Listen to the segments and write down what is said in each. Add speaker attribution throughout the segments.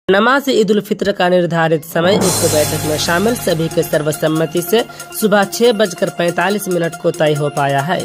Speaker 1: नमाज ईद उल फित्र का निर्धारित समय उक्त बैठक में शामिल सभी के सर्वसम्मति से सुबह 6:45 को तय हो पाया है।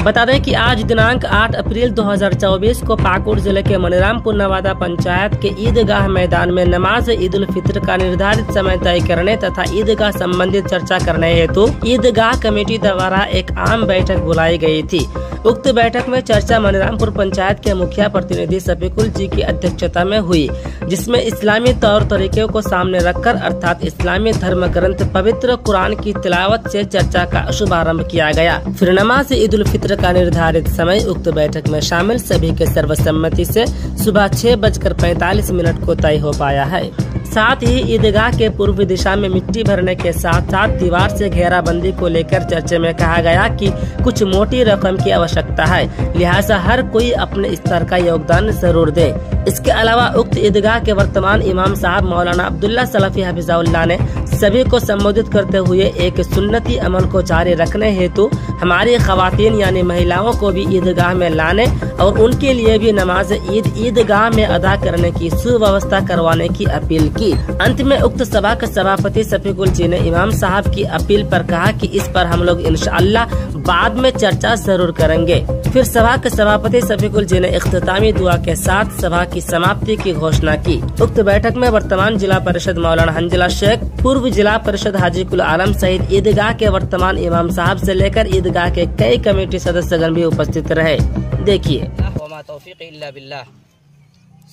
Speaker 1: बता दें कि आज दिनांक 8 अप्रैल 2024 को पाकुड़ जिले के मनिरामपुर नवादा पंचायत के ईदगाह मैदान में नमाज ईद उल फित्र का निर्धारित समय तय करने तथा ईदगाह संबंधित चर्चा करने हेतु ईदगाह कमेटी द्वारा एक आम बैठक बुलाई गई थी। उक्त बैठक में चर्चा मनिरामपुर पंचायत के मुखिया प्रतिनिधि शफीकुल जी की अध्यक्षता में हुई, जिसमें इस्लामी तौर तरीकों को सामने रखकर अर्थात इस्लामी धर्म ग्रंथ पवित्र कुरान की तिलावत से चर्चा का शुभारंभ किया गया। फिर नमाज ईद उल फित्र का निर्धारित समय उक्त बैठक में शामिल सभी के सर्वसम्मति से सुबह 6:45 को तय हो पाया है। साथ ही ईदगाह के पूर्व दिशा में मिट्टी भरने के साथ साथ दीवार से घेराबंदी को लेकर चर्चा में कहा गया कि कुछ मोटी रकम की आवश्यकता है, लिहाजा हर कोई अपने स्तर का योगदान जरूर दे। इसके अलावा उक्त ईदगाह के वर्तमान इमाम साहब मौलाना अब्दुल्ला सलफी हफिज़हुल्लाह ने सभी को संबोधित करते हुए एक सुन्नती अमल को जारी रखने हेतु हमारी खवातीन यानी महिलाओं को भी ईदगाह में लाने और उनके लिए भी नमाज ईदगाह में अदा करने की सुव्यवस्था करवाने की अपील की। अंत में उक्त सभा के सभापति शफीकुल जी ने इमाम साहब की अपील पर कहा कि इस पर हम लोग इंशाअल्लाह बाद में चर्चा जरूर करेंगे। फिर सभा के सभापति शफीकुल जी ने इख्तितामी दुआ के साथ सभा की समाप्ति की घोषणा की। उक्त बैठक में वर्तमान जिला परिषद मौलाना हंजिला शेख, पूर्व जिला परिषद हाजी कुल आलम सहित ईदगाह के वर्तमान इमाम साहब से लेकर ईदगाह के कई कमेटी सदस्यगण भी उपस्थित रहे। देखिए।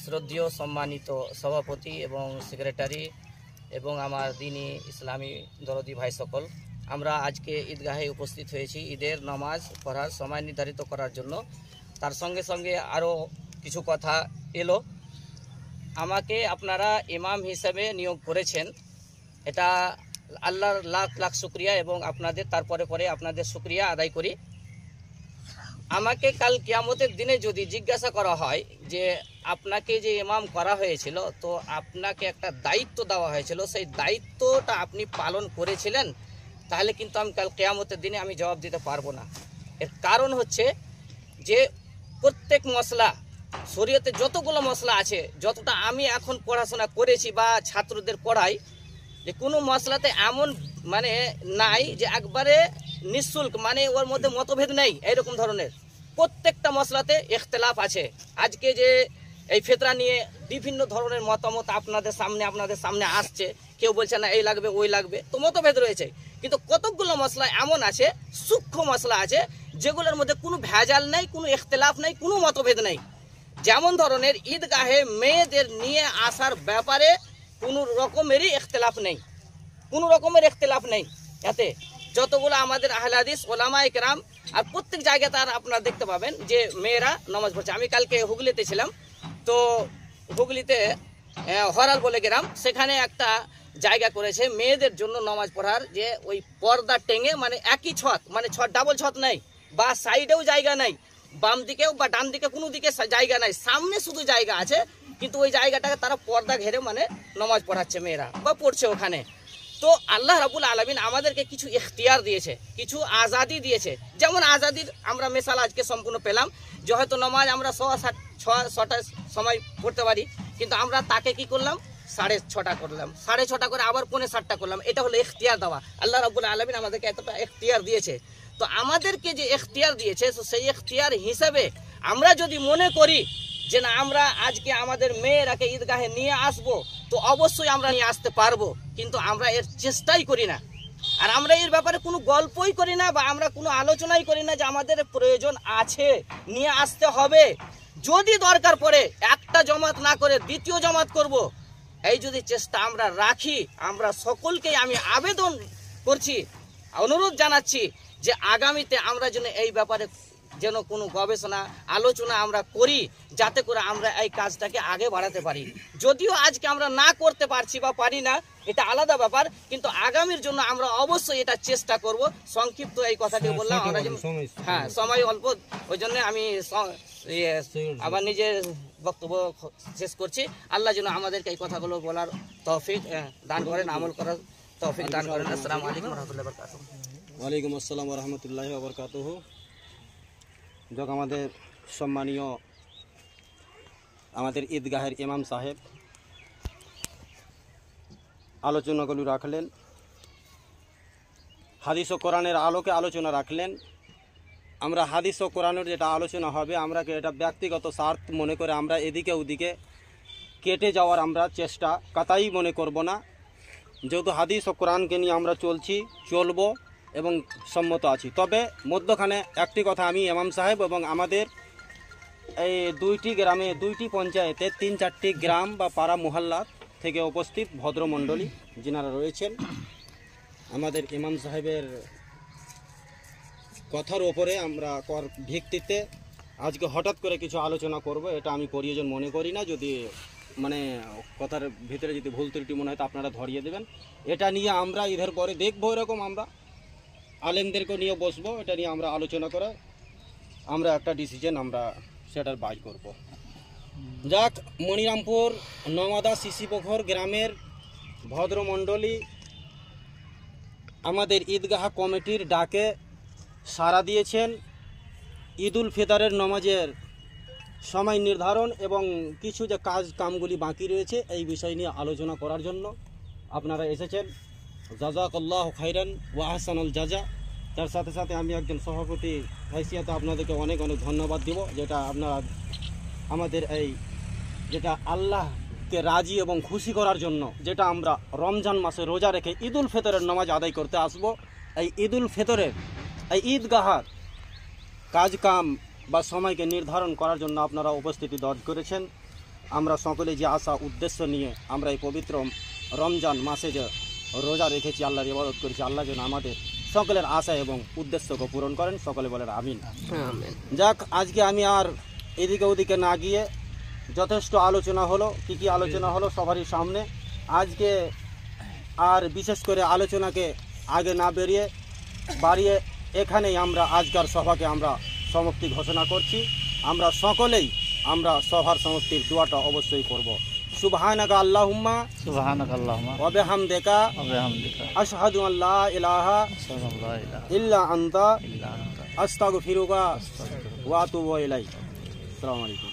Speaker 2: শ্রদ্ধেয় সম্মানিত সভাপতি এবং সেক্রেটারি এবং আমার দিনী ইসলামী দরদি ভাই সকল, আমরা আজকে ঈদগাহে উপস্থিত হয়েছি ঈদের নামাজ পড়ার সময় নির্ধারিত করার জন্য। তার সঙ্গে সঙ্গে আরও কিছু কথা এলো। আমাকে আপনারা ইমাম হিসেবে নিয়োগ করেছেন, এটা আল্লাহর লাখ লাখ শুকরিয়া এবং আপনাদের তারপরে আপনাদের শুকরিয়া আদায় করি। আমাকে কাল কিয়ামতের দিনে যদি জিজ্ঞাসা করা হয় যে আপনাকে যে ইমাম করা হয়েছিল, তো আপনাকে একটা দায়িত্ব দেওয়া হয়েছিল, সেই দায়িত্বটা আপনি পালন করেছিলেন, তাহলে কিন্তু আমি কাল কিয়ামতের দিনে আমি জবাব দিতে পারবো না। এর কারণ হচ্ছে যে প্রত্যেক মশলা শরীয়তে যতগুলো মশলা আছে, যতটা আমি এখন পড়াশোনা করেছি বা ছাত্রদের পড়াই, যে কোনো মশলাতে এমন মানে নাই যে একবারে নিঃশুল্ক, মানে ওর মধ্যে মতভেদ নেই, এইরকম ধরনের প্রত্যেকটা মশলাতে ইখতিলাফ আছে। আজকে যে এই ফিতরা নিয়ে বিভিন্ন ধরনের মতামত আপনাদের সামনে আসছে, কেউ বলছে না এই লাগবে ওই লাগবে, তো মতভেদ রয়েছে। কিন্তু কতকগুলো মশলা এমন আছে, সূক্ষ্ম মশলা আছে, যেগুলোর মধ্যে কোনো ভেজাল নেই, কোনো ইখতিলাফ নেই, কোনো মতভেদ নেই। যেমন ধরনের ঈদগাহে মেয়েদের নিয়ে আসার ব্যাপারে কোনো রকমেরই ইখতিলাফ নেই, কোনো রকমের ইখতিলাফ নেই। এতে যতগুলো আমাদের আহলে হাদিস ওলামায়ে কেরাম আর প্রত্যেক জায়গায় তার আপনারা দেখতে পাবেন যে মেয়েরা নামাজ পড়ছে। আমি কালকে হুগলিতে ছিলাম, তো হুগলিতে হরাল বলে গ্রাম, সেখানে একটা জায়গা করেছে মেয়েদের জন্য নামাজ পড়ার, যে ওই পর্দা টেঙে মানে একই ছত, মানে ডাবল ছত নেই, বা সাইডেও জায়গা নাই, বাম দিকেও বা ডান দিকে কোনো দিকে জায়গা নাই, সামনে শুধু জায়গা আছে, কিন্তু ওই জায়গাটাকে তারা পর্দা ঘেরে মানে নামাজ পড়াচ্ছে মেয়েরা বা পড়ছে ওখানে। তো আল্লাহ রাব্বুল আলামিন আমাদেরকে কিছু ইখতিয়ার দিয়েছে, কিছু আজাদি দিয়েছে। যেমন আজাদির আমরা মিসাল আজকে সম্পূর্ণ পেলাম যে হয়তো নামাজ আমরা 6:30 সময় পড়তে পারি, কিন্তু আমরা তাকে কি করলাম 6:30 করলাম, 6:30 করে আবার 7:45 করলাম। এটা হলো ইখতিয়ার দেওয়া। আল্লাহ রাব্বুল আলামিন আমাদেরকে এতটা ইখতিয়ার দিয়েছে। তো আমাদেরকে যে ইখতিয়ার দিয়েছে, তো সেই ইখতিয়ার হিসেবে আমরা যদি মনে করি যে না আমরা আজকে আমাদের মেয়েরাকে ঈদগাহে নিয়ে আসবো, তো অবশ্যই আমরা নিয়ে আসতে পারবো, কিন্তু আমরা এর চেষ্টাই করি না, আর আমরা এর ব্যাপারে কোনো গল্পই করি না, বা আমরা কোনো আলোচনাই করি না যে আমাদের প্রয়োজন আছে, নিয়ে আসতে হবে। যদি দরকার পড়ে একটা জমাত না করে দ্বিতীয় জমাত করব, এই যদি চেষ্টা আমরা রাখি, আমরা সকলকেই আমি আবেদন করছি, অনুরোধ জানাচ্ছি যে আগামীতে আমরা যেন এই ব্যাপারে যেন কোনো গবেষণা আলোচনা আমরা করি, যাতে করে আমরা এই কাজটাকে আগে বাড়াতে পারি। যদিও আজকে আমরা না করতে পারছি বা পারি না, এটা আলাদা ব্যাপার, কিন্তু আগামীর জন্য আমরা অবশ্যই এটা চেষ্টা করব। সংক্ষিপ্ত এই কথাটি বললাম, আমরা হ্যাঁ সময় অল্প, ওই জন্য আমি আবার নিজের বক্তব্য শেষ করছি। আল্লাহ যেন আমাদেরকে এই কথাগুলো বলার তৌফিক দান করেন, আমল করার তৌফিক দান করেন। আসসালামু আলাইকুম ওয়া রাহমাতুল্লাহি ওয়া বারাকাতুহু।
Speaker 3: ওয়ালাইকুম আসসালাম ওয়া রাহমাতুল্লাহি ওয়া বারাকাতুহু। যোগ আমাদের সম্মানীয় আমাদের ঈদগাহের ইমাম সাহেব আলোচনাগুলো রাখলেন, হাদিস ও কোরআনের আলোকে আলোচনা রাখলেন। আমরা হাদিস ও কোরআনের যেটা আলোচনা হবে, আমরা এটা ব্যক্তিগত স্বার্থ মনে করে আমরা এদিকে ওদিকে কেটে যাওয়ার আমরা চেষ্টা কাতাই মনে করব না। যেহেতু হাদিস ও কোরআনকে নিয়ে আমরা চলবো এবং সম্মত আছি। তবে মধ্যখানে একটি কথা আমি ইমাম সাহেব এবং আমাদের এই 2টি গ্রামে 2টি পঞ্চায়েতে 3-4টি গ্রাম বা পাড়া মহল্লা থেকে উপস্থিত ভদ্রমণ্ডলী যিনারা রয়েছেন, আমাদের ইমাম সাহেবের কথার ওপরে আমরা ভিত্তিতে আজকে হঠাৎ করে কিছু আলোচনা করব, এটা আমি প্রয়োজন মনে করি না। যদি মানে কথার ভিতরে যদি ভুল ত্রুটি মনে হয় তো আপনারা ধরিয়ে দেবেন। এটা নিয়ে আমরা ঈদের পরে দেখবো, এরকম আমরা আলেমদেরকে নিয়ে বসবো, এটা নিয়ে আমরা আলোচনা করে আমরা একটা ডিসিশন আমরা সেটার বাইর করব। যাক, মনিরামপুর নওয়াদা শিশিপোখর গ্রামের ভদ্রমণ্ডলী আমাদের ঈদগাহ কমিটির ডাকে সাড়া দিয়েছেন। ঈদুল ফিতরের নামাজের সময় নির্ধারণ এবং কিছু যে কামগুলি বাকি রয়েছে এই বিষয় নিয়ে আলোচনা করার জন্য আপনারা এসেছেন। জাযাকাল্লাহু খাইরান ওয়া আহসানুল জাযা। তার সাথে সাথে আমি একজন সভাপতি হাইসিয়াতে আপনাদেরকে অনেক অনেক ধন্যবাদ দিব, যেটা আপনারা আমাদের এই যেটা আল্লাহকে রাজি এবং খুশি করার জন্য যেটা আমরা রমজান মাসে রোজা রেখে ঈদুল ফিতরের নামাজ আদায় করতে আসব, এই ঈদুল ফিতরের এই ঈদগাহার কাজ কাম বা সময়কে নির্ধারণ করার জন্য আপনারা উপস্থিতি দর্জ করেছেন। আমরা সকলে যে আশা উদ্দেশ্য নিয়ে আমরা এই পবিত্র রমজান মাসে যে রোজা রেখেছি, আল্লাহর ইবাদত করেছি, আল্লাহ যেন আমাদের সকলের আশা এবং উদ্দেশ্যকে পূরণ করেন। সকলে বলেন আমিন। যাক, আজকে আমি আর এদিকে ওদিকে না গিয়ে যথেষ্ট আলোচনা হলো, কি আলোচনা হলো সবারই সামনে। আজকে আর বিশেষ করে আলোচনাকে আগে না বাড়িয়ে এখানেই আমরা আজকের সভাকে আমরা সমাপ্তি ঘোষণা করছি। আমরা সকলেই আমরা সভার সমাপ্তির দোয়াটা অবশ্যই করব। সুবহানাকা আল্লাহুম্মা ওয়া বিহামদিকা আশহাদু আল্লা ইলাহা ইল্লা আনতা আস্তাগফিরুকা ওয়া আতুবু ইলাইক। আসসালামু আলাইকুম।